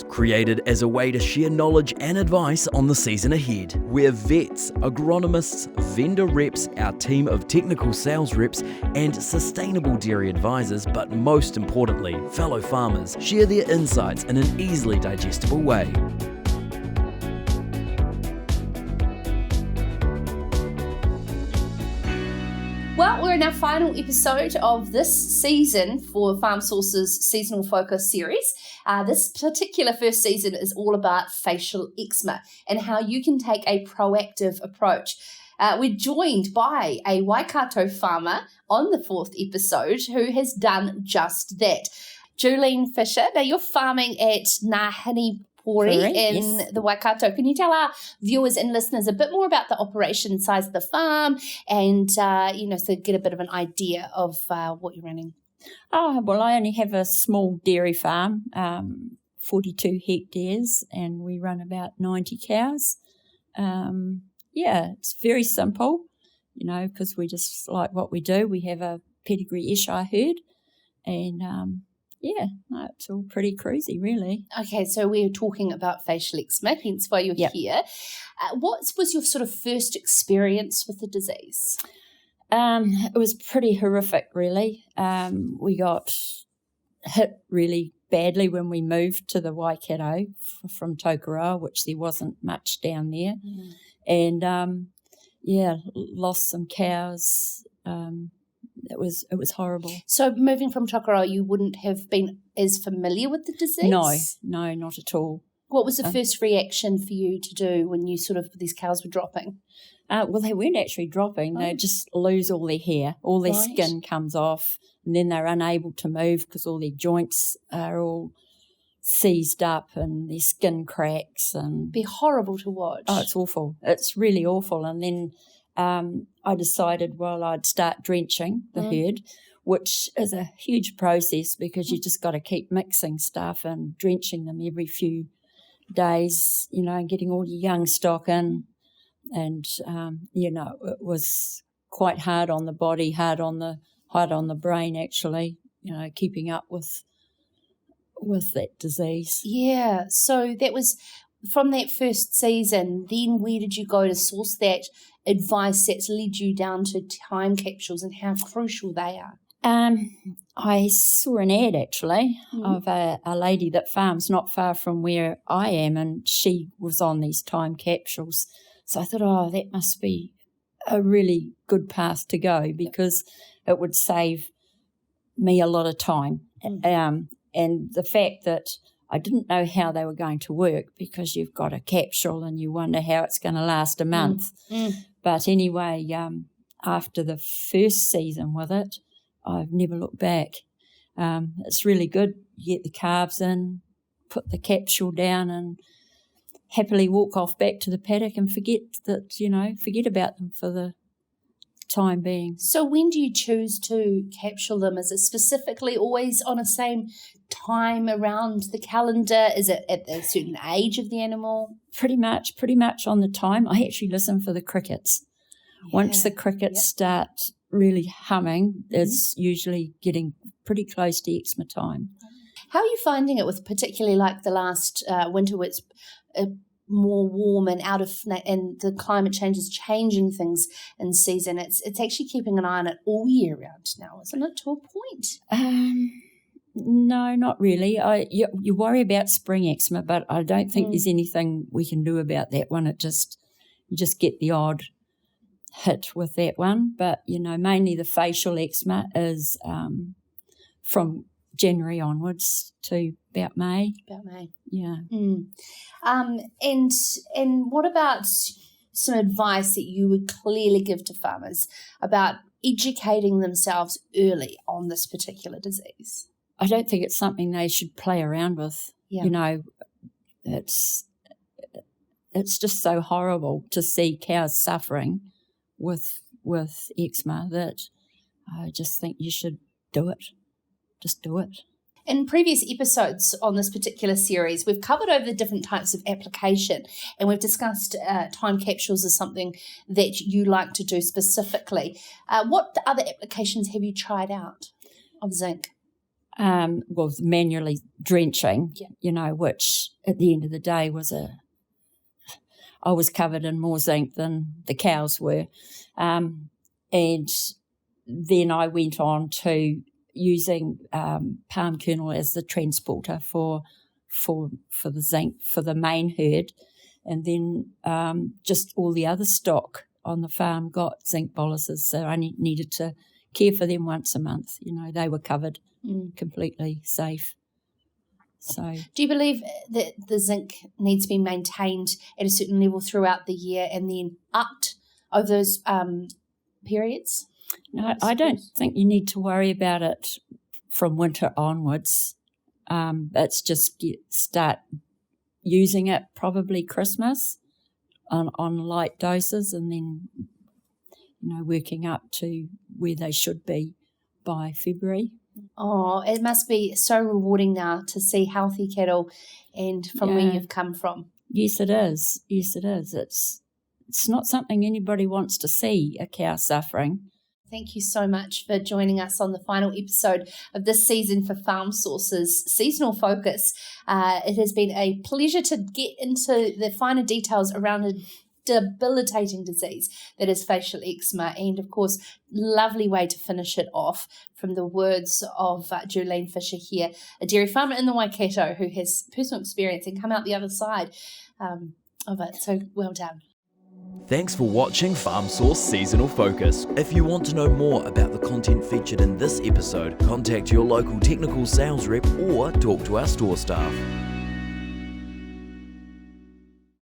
Created as a way to share knowledge and advice on the season ahead. We're vets, agronomists, vendor reps, our team of technical sales reps, and sustainable dairy advisors, but most importantly, fellow farmers share their insights in an easily digestible way. Well, we're in our final episode of this season for Farm Source's Seasonal Focus series. This particular first season is all about facial eczema and how you can take a proactive approach. We're joined by a Waikato farmer on the fourth episode who has done just that. Julene Fisher, now you're farming at Ngāhini in the Waikato. Can you tell our viewers and listeners a bit more about the operation size of the farm and, so get a bit of an idea of what you're running? Oh, well, I only have a small dairy farm, 42 hectares, and we run about 90 cows. It's very simple, because we just like what we do. We have a pedigree Eshire herd, and it's all pretty cruisy, really. Okay, so we're talking about facial eczema, hence why you're here. What was your sort of first experience with the disease? It was pretty horrific, really. We got hit really badly when we moved to the Waikato from Tokoroa, which there wasn't much down there. And, lost some cows. It was horrible. So moving from Tokoroa, you wouldn't have been as familiar with the disease? No, not at all. What was the first reaction for you to do when you these cows were dropping? Well, they weren't actually dropping. They just lose all their hair. All their skin comes off, and then they're unable to move because all their joints are all seized up and their skin cracks. And be horrible to watch. Oh, it's awful. It's really awful. And then I decided, I'd start drenching the herd, which is a huge process because you just got to keep mixing stuff and drenching them every few days, and getting all your young stock in. And, it was quite hard on the body, hard on the brain, actually, keeping up with that disease. Yeah, so that was from that first season. Then where did you go to source that advice that's led you down to time capsules and how crucial they are? I saw an ad, actually, of a lady that farms not far from where I am, and she was on these time capsules. So I thought, that must be a really good path to go because it would save me a lot of time. And the fact that I didn't know how they were going to work because you've got a capsule and you wonder how it's going to last a month. But anyway, after the first season with it, I've never looked back. It's really good. You get the carbs in, put the capsule down and happily walk off back to the paddock and forget about them for the time being. So when do you choose to capsule them? Is it specifically always on the same time around the calendar? Is it at a certain age of the animal? Pretty much on the time. I actually listen for the crickets. Once the crickets start really humming, it's usually getting pretty close to eczema time. How are you finding it with particularly like the last winter where it's more warm and and the climate change is changing things in season? It's actually keeping an eye on it all year round now, isn't it, to a point? No, not really. You worry about spring eczema, but I don't think there's anything we can do about that one. You just get the odd hit with that one. But, mainly the facial eczema is from January onwards to about May. Yeah. And what about some advice that you would clearly give to farmers about educating themselves early on this particular disease? I don't think it's something they should play around with. It's just so horrible to see cows suffering with eczema that I just think you should do it. Just do it. In previous episodes on this particular series, we've covered over the different types of application, and we've discussed time capsules as something that you like to do specifically. What other applications have you tried out of zinc? well, manually drenching, which at the end of the day I was covered in more zinc than the cows were. And then I went on to using palm kernel as the transporter for the zinc for the main herd, and then just all the other stock on the farm got zinc boluses, so I needed to care for them once a month. They were covered, completely safe. So, do you believe that the zinc needs to be maintained at a certain level throughout the year and then upped over those periods? No, I don't think you need to worry about it from winter onwards. It's just start using it probably Christmas on light doses, and then working up to where they should be by February. Oh, it must be so rewarding now to see healthy cattle and from where you've come from. Yes, it is. Yes, it is. It's not something anybody wants to see, a cow suffering. Thank you so much for joining us on the final episode of this season for Farm Source's Seasonal Focus. It has been a pleasure to get into the finer details around a debilitating disease that is facial eczema, and of course, lovely way to finish it off from the words of Julene Fisher here, a dairy farmer in the Waikato who has personal experience and come out the other side of it. So well done. Thanks for watching Farm Source Seasonal Focus. If you want to know more about the content featured in this episode, contact your local technical sales rep or talk to our store staff.